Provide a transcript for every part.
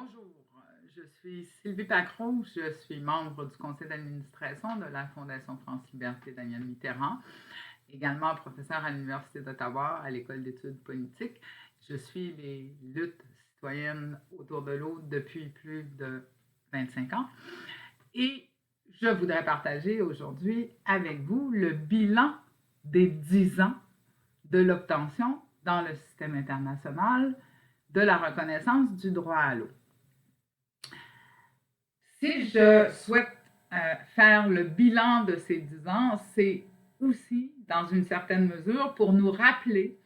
Bonjour, je suis Sylvie Pacroux, je suis membre du conseil d'administration de la Fondation France-Liberté Daniel Mitterrand, également professeure à l'Université d'Ottawa à l'École d'études politiques. Je suis les luttes citoyennes autour de l'eau depuis plus de 25 ans et je voudrais partager aujourd'hui avec vous le bilan des 10 ans de l'obtention dans le système international de la reconnaissance du droit à l'eau. Si je souhaite faire le bilan de ces 10 ans, c'est aussi, dans une certaine mesure, pour nous rappeler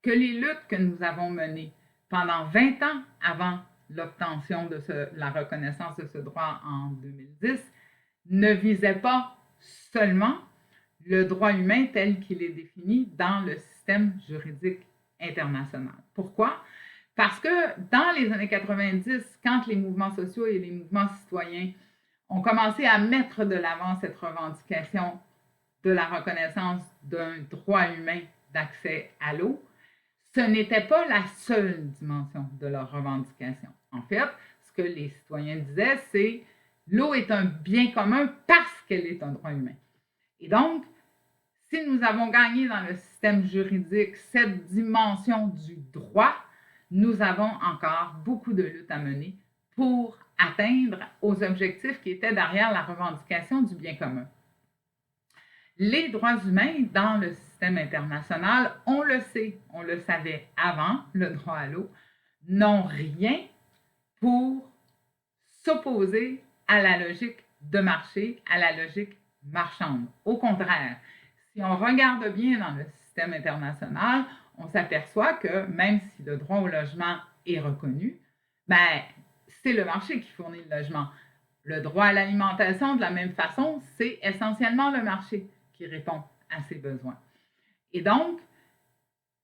que les luttes que nous avons menées pendant 20 ans avant l'obtention de la reconnaissance de ce droit en 2010 ne visaient pas seulement le droit humain tel qu'il est défini dans le système juridique international. Pourquoi? Parce que dans les années 90, quand les mouvements sociaux et les mouvements citoyens ont commencé à mettre de l'avant cette revendication de la reconnaissance d'un droit humain d'accès à l'eau, ce n'était pas la seule dimension de leur revendication. En fait, ce que les citoyens disaient, c'est l'eau est un bien commun parce qu'elle est un droit humain. Et donc, si nous avons gagné dans le système juridique cette dimension du droit, nous avons encore beaucoup de luttes à mener pour atteindre aux objectifs qui étaient derrière la revendication du bien commun. Les droits humains dans le système international, on le sait, on le savait avant le droit à l'eau, n'ont rien pour s'opposer à la logique de marché, à la logique marchande. Au contraire, si on regarde bien dans le système international, on s'aperçoit que même si le droit au logement est reconnu, c'est le marché qui fournit le logement. Le droit à l'alimentation, de la même façon, c'est essentiellement le marché qui répond à ses besoins. Et donc,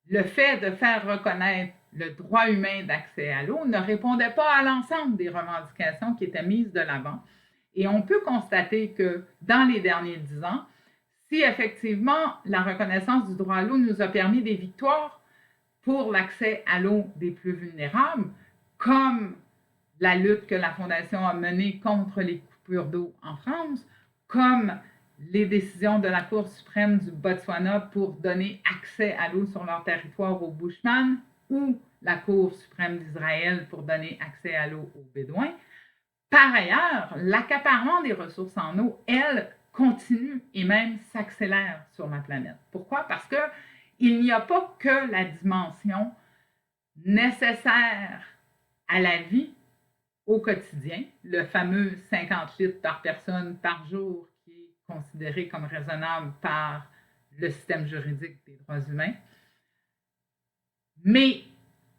le fait de faire reconnaître le droit humain d'accès à l'eau ne répondait pas à l'ensemble des revendications qui étaient mises de l'avant. Et on peut constater que dans les derniers 10 ans, si effectivement la reconnaissance du droit à l'eau nous a permis des victoires pour l'accès à l'eau des plus vulnérables, comme la lutte que la Fondation a menée contre les coupures d'eau en France, comme les décisions de la Cour suprême du Botswana pour donner accès à l'eau sur leur territoire aux Bushman, ou la Cour suprême d'Israël pour donner accès à l'eau aux Bédouins. Par ailleurs, l'accaparement des ressources en eau, elle, continue et même s'accélère sur la planète. Pourquoi? Parce qu'il n'y a pas que la dimension nécessaire à la vie au quotidien, le fameux 50 litres par personne par jour qui est considéré comme raisonnable par le système juridique des droits humains, mais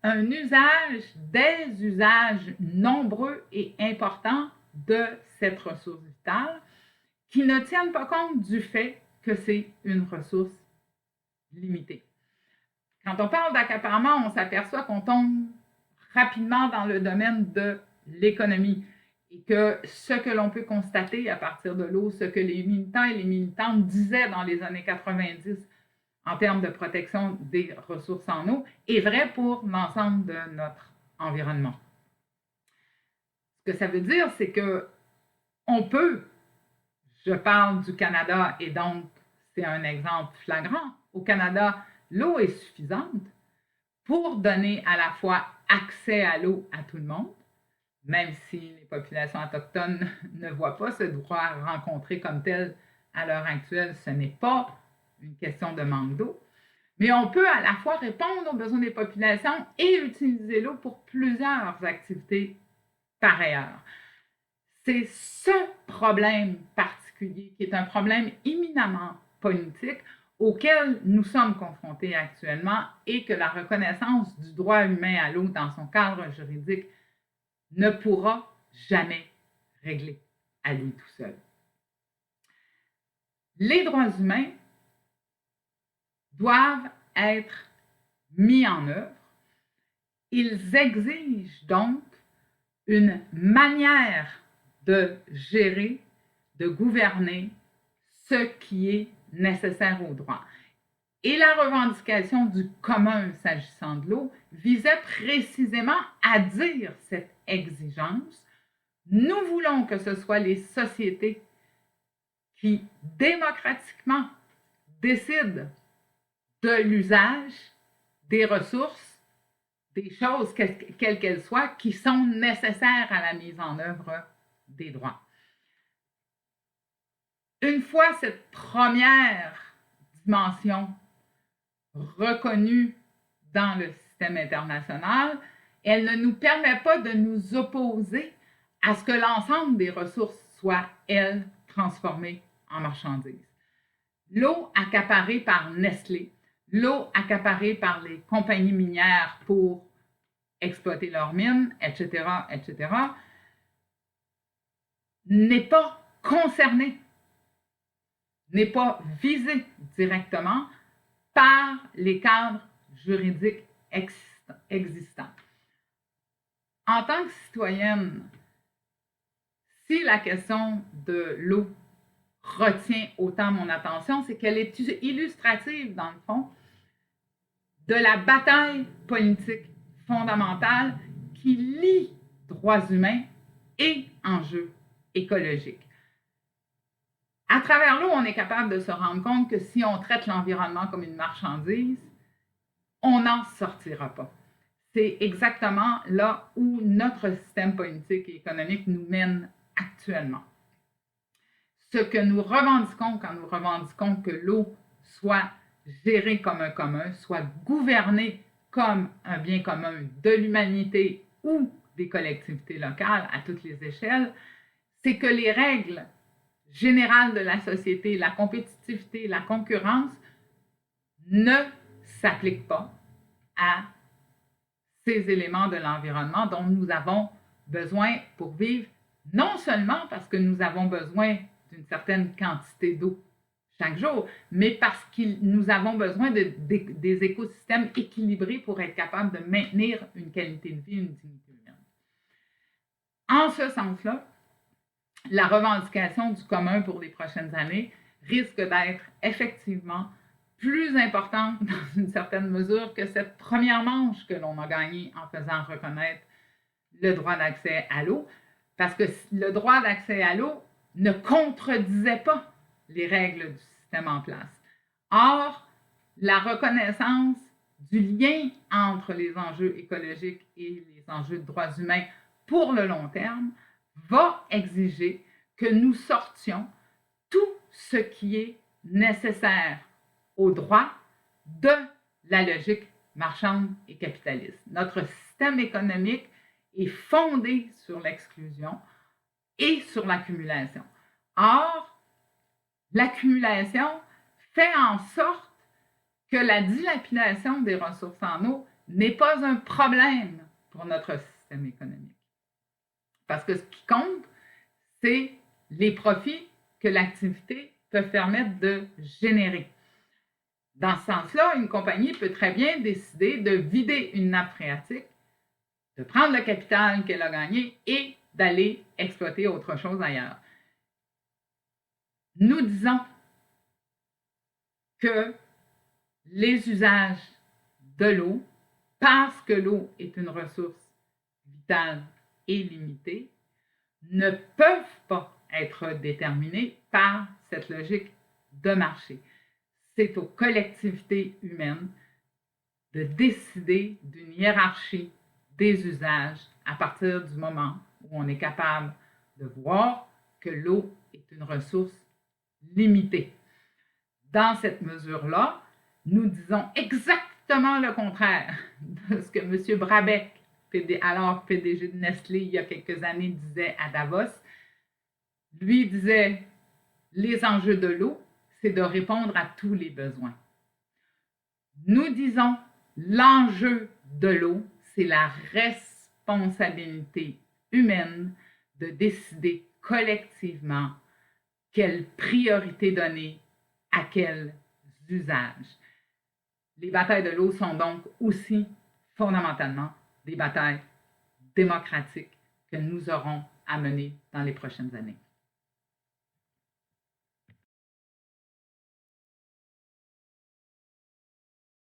un usage, des usages nombreux et importants de cette ressource vitale qui ne tiennent pas compte du fait que c'est une ressource limitée. Quand on parle d'accaparement, on s'aperçoit qu'on tombe rapidement dans le domaine de l'économie et que ce que l'on peut constater à partir de l'eau, ce que les militants et les militantes disaient dans les années 90 en termes de protection des ressources en eau est vrai pour l'ensemble de notre environnement. Ce que ça veut dire, c'est qu'on peut, je parle du Canada et donc c'est un exemple flagrant, au Canada, l'eau est suffisante pour donner à la fois accès à l'eau à tout le monde, même si les populations autochtones ne voient pas ce droit rencontré comme tel à l'heure actuelle, ce n'est pas une question de manque d'eau, mais on peut à la fois répondre aux besoins des populations et utiliser l'eau pour plusieurs activités par ailleurs. C'est ce problème particulier qui est un problème éminemment politique auquel nous sommes confrontés actuellement et que la reconnaissance du droit humain à l'eau dans son cadre juridique ne pourra jamais régler à lui tout seul. Les droits humains doivent être mis en œuvre. Ils exigent donc une manière de gérer, de gouverner ce qui est nécessaire au droit. Et la revendication du commun s'agissant de l'eau visait précisément à dire cette exigence. Nous voulons que ce soit les sociétés qui démocratiquement décident de l'usage des ressources, des choses, quelles qu'elles soient, qui sont nécessaires à la mise en œuvre des droits. Une fois cette première dimension reconnue dans le système international, elle ne nous permet pas de nous opposer à ce que l'ensemble des ressources soient, elles, transformées en marchandises. L'eau accaparée par Nestlé, l'eau accaparée par les compagnies minières pour exploiter leurs mines, etc., etc., n'est pas concernée, n'est pas visée directement par les cadres juridiques existants. En tant que citoyenne, si la question de l'eau retient autant mon attention, c'est qu'elle est illustrative, dans le fond, de la bataille politique fondamentale qui lie droits humains et enjeux écologiques. À travers l'eau, on est capable de se rendre compte que si on traite l'environnement comme une marchandise, on n'en sortira pas. C'est exactement là où notre système politique et économique nous mène actuellement. Ce que nous revendiquons quand nous revendiquons que l'eau soit gérée comme un commun, soit gouvernée comme un bien commun de l'humanité ou des collectivités locales à toutes les échelles, c'est que les règles générales de la société, la compétitivité, la concurrence, ne s'appliquent pas à ces éléments de l'environnement dont nous avons besoin pour vivre, non seulement parce que nous avons besoin d'une certaine quantité d'eau chaque jour, mais parce que nous avons besoin des écosystèmes équilibrés pour être capables de maintenir une qualité de vie, une dignité humaine. En ce sens-là, la revendication du commun pour les prochaines années risque d'être effectivement plus importante dans une certaine mesure que cette première manche que l'on a gagnée en faisant reconnaître le droit d'accès à l'eau, parce que le droit d'accès à l'eau ne contredisait pas les règles du système en place. Or, la reconnaissance du lien entre les enjeux écologiques et les enjeux de droits humains pour le long terme va exiger que nous sortions tout ce qui est nécessaire au droit de la logique marchande et capitaliste. Notre système économique est fondé sur l'exclusion et sur l'accumulation. Or, l'accumulation fait en sorte que la dilapidation des ressources en eau n'est pas un problème pour notre système économique. Parce que ce qui compte, c'est les profits que l'activité peut permettre de générer. Dans ce sens-là, une compagnie peut très bien décider de vider une nappe phréatique, de prendre le capital qu'elle a gagné et d'aller exploiter autre chose ailleurs. Nous disons que les usages de l'eau, parce que l'eau est une ressource vitale et limitée, ne peuvent pas être déterminés par cette logique de marché. C'est aux collectivités humaines de décider d'une hiérarchie des usages à partir du moment où on est capable de voir que l'eau est une ressource limitée. Dans cette mesure-là, nous disons exactement le contraire de ce que M. Brabeck, alors PDG de Nestlé, il y a quelques années, disait à Davos. Lui disait, les enjeux de l'eau, c'est de répondre à tous les besoins. Nous disons, l'enjeu de l'eau, c'est la responsabilité humaine de décider collectivement quelle priorité donner à quels usages. Les batailles de l'eau sont donc aussi fondamentalement des batailles démocratiques que nous aurons à mener dans les prochaines années.